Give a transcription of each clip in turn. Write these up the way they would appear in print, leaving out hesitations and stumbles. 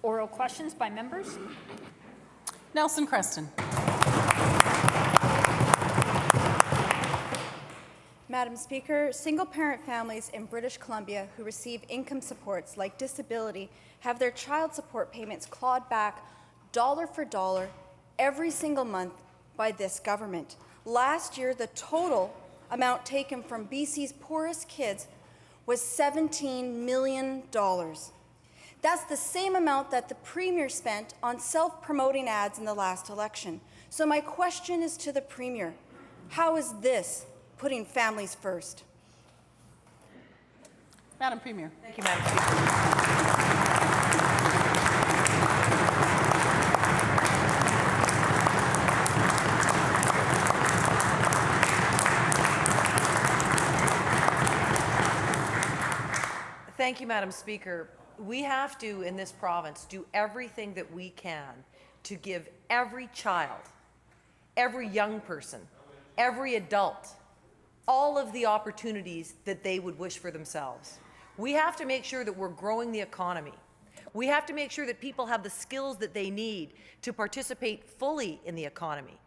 Oral questions by members. Nelson Creston. Madam Speaker, single-parent families in British Columbia who receive income supports like disability have their child support payments clawed back dollar for dollar every single month by this government. Last year, the total amount taken from BC's poorest kids was $17 million. That's the same amount that the Premier spent on self-promoting ads in the last election. So my question is to the Premier, how is this putting families first? Madam Premier. Thank you, Madam Speaker. Thank you, Madam Speaker. We have to, in this province, do everything that we can to give every child, every young person, every adult, all of the opportunities that they would wish for themselves. We have to make sure that we're growing the economy. We have to make sure that people have the skills that they need to participate fully in the economy.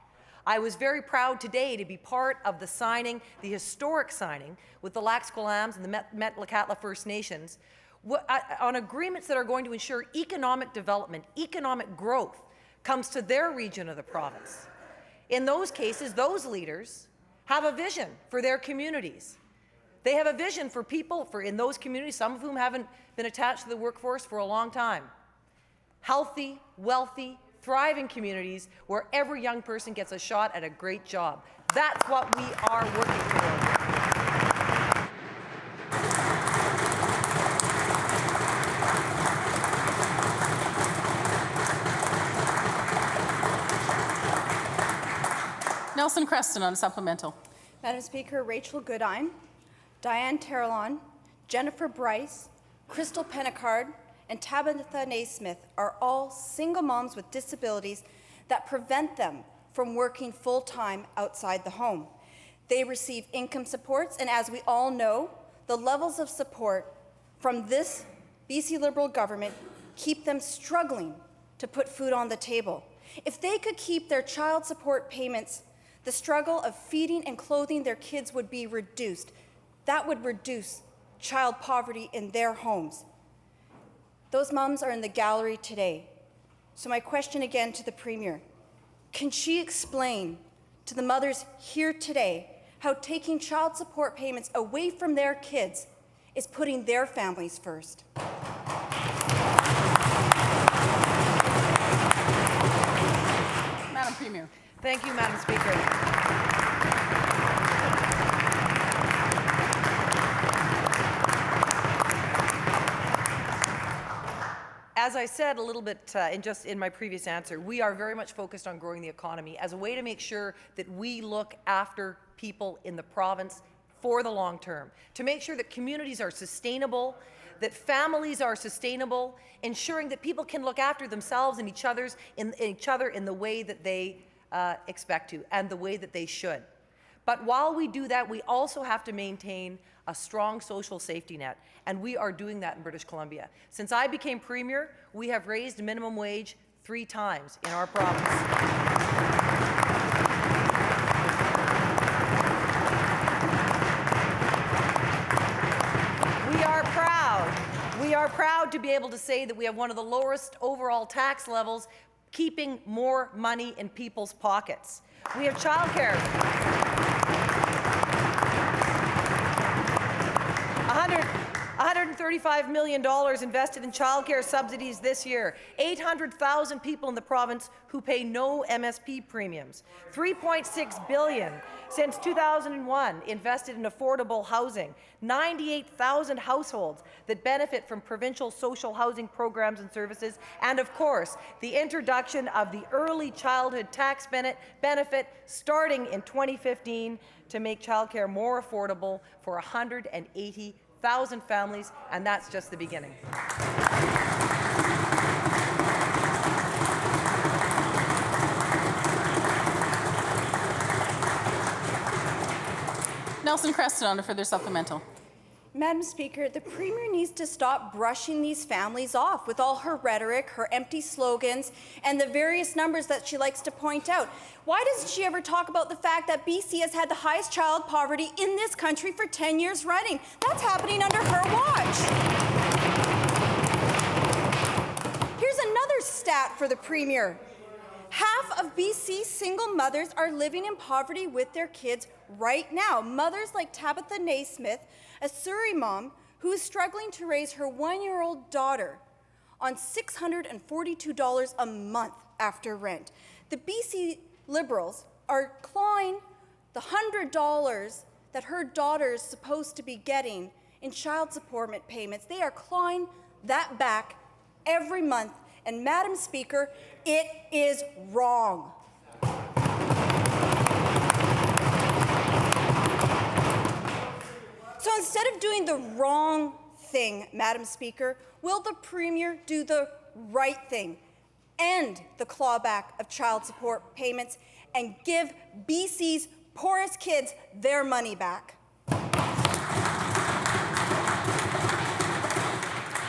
I was very proud today to be part of the signing, the historic signing, with the Lac Squalams and the Metlakatla First Nations on agreements that are going to ensure economic development, economic growth comes to their region of the province. In those cases, those leaders have a vision for their communities. They have a vision for people in those communities, some of whom haven't been attached to the workforce for a long time. Healthy, wealthy, thriving communities where every young person gets a shot at a great job. That's what we are working towards. Nelson Creston on supplemental. Madam Speaker, Rachel Goodine, Diane Terrellon, Jennifer Bryce, Crystal Pennicard, and Tabitha Naismith are all single moms with disabilities that prevent them from working full-time outside the home. They receive income supports, and as we all know, the levels of support from this BC Liberal government keep them struggling to put food on the table. If they could keep their child support payments, the struggle of feeding and clothing their kids would be reduced. That would reduce child poverty in their homes. Those moms are in the gallery today. So my question again to the Premier, can she explain to the mothers here today how taking child support payments away from their kids is putting their families first? Madam Premier. Thank you, Madam Speaker. As I said a little bit in my previous answer, we are very much focused on growing the economy as a way to make sure that we look after people in the province for the long term, to make sure that communities are sustainable, that families are sustainable, ensuring that people can look after themselves and each other in the way that they expect to and the way that they should. But while we do that, we also have to maintain a strong social safety net, and we are doing that in British Columbia. Since I became Premier, we have raised minimum wage 3 times in our province. We are proud to be able to say that we have one of the lowest overall tax levels, keeping more money in people's pockets. We have childcare. $135 million invested in childcare subsidies this year. 800,000 people in the province who pay no MSP premiums. $3.6 billion since 2001 invested in affordable housing. 98,000 households that benefit from provincial social housing programs and services. And of course, the introduction of the early childhood tax benefit starting in 2015 to make childcare more affordable for 180,000 families, and that's just the beginning. Nelson Creston on a further supplemental. Madam Speaker, the Premier needs to stop brushing these families off with all her rhetoric, her empty slogans, and the various numbers that she likes to point out. Why doesn't she ever talk about the fact that BC has had the highest child poverty in this country for 10 years running? That's happening under her watch. Here's another stat for the Premier. Half of BC's single mothers are living in poverty with their kids right now. Mothers like Tabitha Naismith, a Surrey mom who is struggling to raise her 1-year-old daughter on $642 a month after rent. The BC Liberals are clawing the $100 that her daughter is supposed to be getting in child support payments. They are clawing that back every month. And Madam Speaker, it is wrong. So instead of doing the wrong thing, Madam Speaker, will the Premier do the right thing? End the clawback of child support payments and give BC's poorest kids their money back.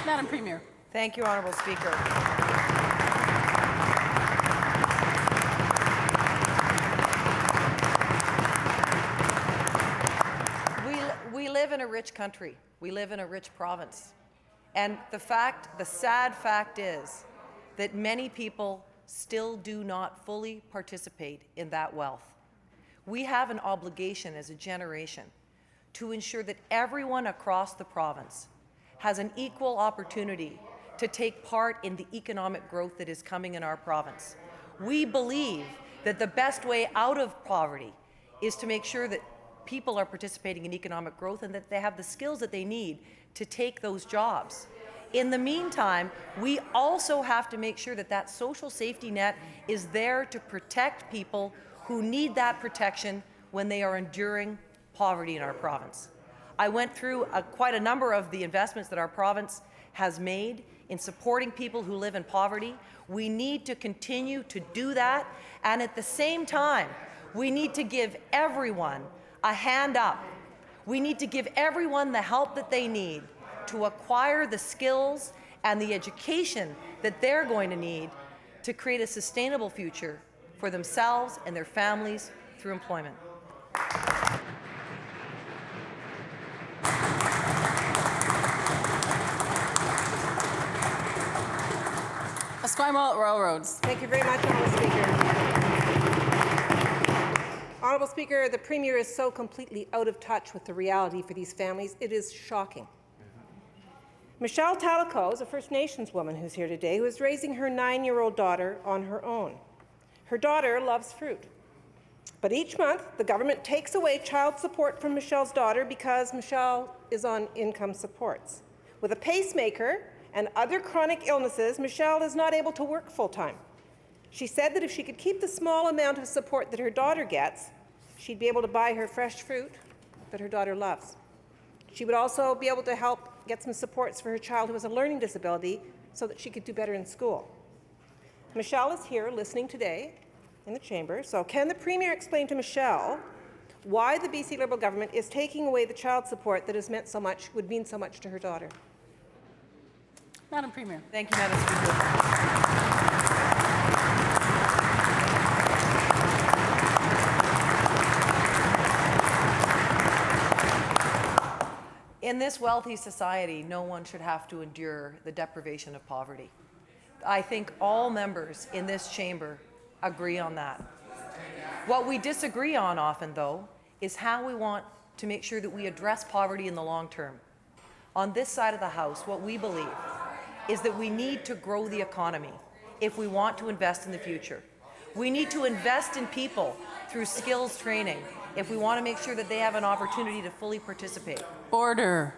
Madam Premier. Thank you, Honourable Speaker. We live in a rich country. We live in a rich province. And the sad fact is that many people still do not fully participate in that wealth. We have an obligation as a generation to ensure that everyone across the province has an equal opportunity to take part in the economic growth that is coming in our province. We believe that the best way out of poverty is to make sure that people are participating in economic growth and that they have the skills that they need to take those jobs. In the meantime, we also have to make sure that that social safety net is there to protect people who need that protection when they are enduring poverty in our province. I went through quite a number of the investments that our province has made in supporting people who live in poverty. We need to continue to do that, and at the same time, we need to give everyone a hand up. We need to give everyone the help that they need to acquire the skills and the education that they're going to need to create a sustainable future for themselves and their families through employment. Esquimalt Railroads. Thank you very much, Honourable Speaker. Honourable Speaker, the Premier is so completely out of touch with the reality for these families. It is shocking. Michelle Talico is a First Nations woman who's here today, who is raising her 9-year-old daughter on her own. Her daughter loves fruit. But each month, the government takes away child support from Michelle's daughter because Michelle is on income supports. With a pacemaker and other chronic illnesses, Michelle is not able to work full-time. She said that if she could keep the small amount of support that her daughter gets, she'd be able to buy her fresh fruit that her daughter loves. She would also be able to help get some supports for her child who has a learning disability so that she could do better in school. Michelle is here listening today in the chamber, so can the Premier explain to Michelle why the BC Liberal government is taking away the child support that has meant so much, would mean so much to her daughter? Madam Premier. Thank you, Madam Speaker. In this wealthy society, no one should have to endure the deprivation of poverty. I think all members in this chamber agree on that. What we disagree on often, though, is how we want to make sure that we address poverty in the long term. On this side of the House, what we believe is that we need to grow the economy if we want to invest in the future. We need to invest in people through skills training if we want to make sure that they have an opportunity to fully participate. Order.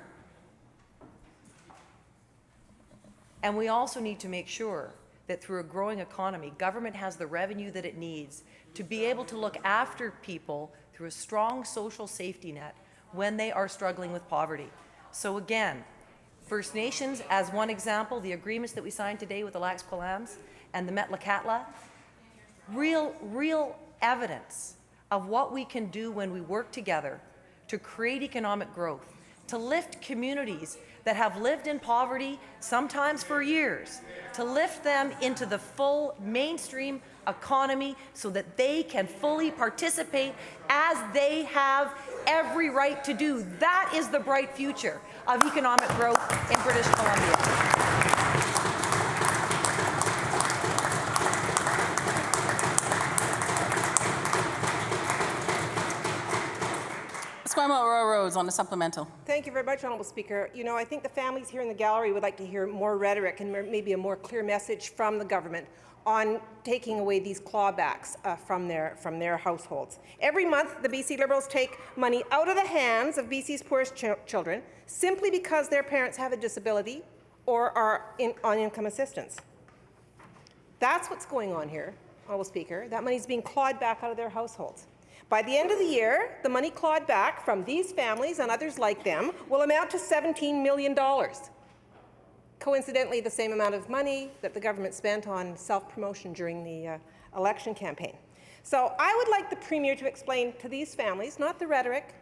And we also need to make sure that through a growing economy, government has the revenue that it needs to be able to look after people through a strong social safety net when they are struggling with poverty. So again, First Nations, as one example, the agreements that we signed today with the Lax Kw'alaams and the Metlakatla, real evidence of what we can do when we work together to create economic growth, to lift communities that have lived in poverty, sometimes for years, to lift them into the full mainstream economy so that they can fully participate as they have every right to do. That is the bright future of economic growth in British Columbia. Esquimalt Railroads on the supplemental. Thank you very much, Honourable Speaker. You know, I think the families here in the gallery would like to hear more rhetoric and maybe a more clear message from the government on taking away these clawbacks from their households. Every month, the BC Liberals take money out of the hands of BC's poorest children simply because their parents have a disability or are on income assistance. That's what's going on here, Honourable Speaker. That money is being clawed back out of their households. By the end of the year, the money clawed back from these families and others like them will amount to $17 million. Coincidentally, the same amount of money that the government spent on self-promotion during the election campaign. So I would like the Premier to explain to these families, not the rhetoric,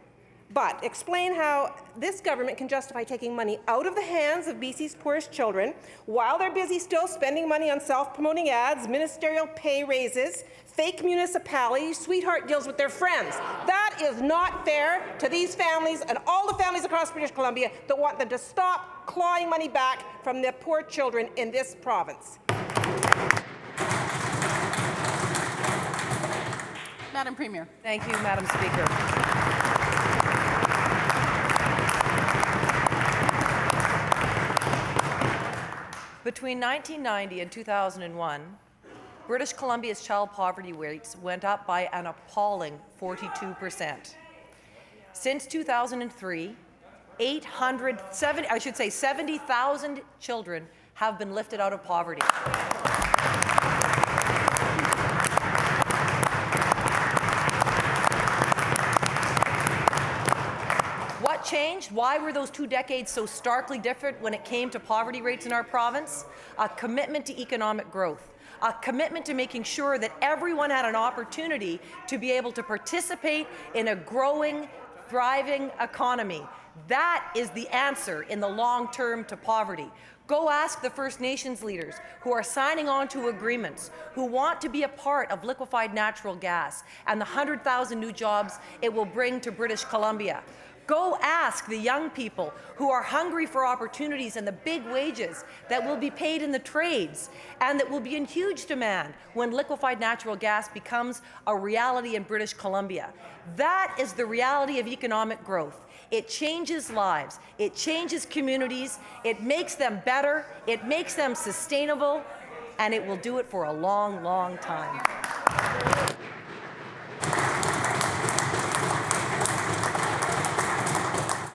but explain how this government can justify taking money out of the hands of BC's poorest children while they're busy still spending money on self-promoting ads, ministerial pay raises, fake municipalities, sweetheart deals with their friends. That is not fair to these families and all the families across British Columbia that want them to stop clawing money back from the poor children in this province. Madam Premier. Thank you, Madam Speaker. Between 1990 and 2001, British Columbia's child poverty rates went up by an appalling 42%. Since 2003, 70,000 children have been lifted out of poverty. What changed? Why were those 2 decades so starkly different when it came to poverty rates in our province? A commitment to economic growth. A commitment to making sure that everyone had an opportunity to be able to participate in a growing, thriving economy. That is the answer in the long term to poverty. Go ask the First Nations leaders who are signing on to agreements, who want to be a part of liquefied natural gas and the 100,000 new jobs it will bring to British Columbia. Go ask the young people who are hungry for opportunities and the big wages that will be paid in the trades and that will be in huge demand when liquefied natural gas becomes a reality in British Columbia. That is the reality of economic growth. It changes lives, it changes communities, it makes them better, it makes them sustainable, and it will do it for a long, long time.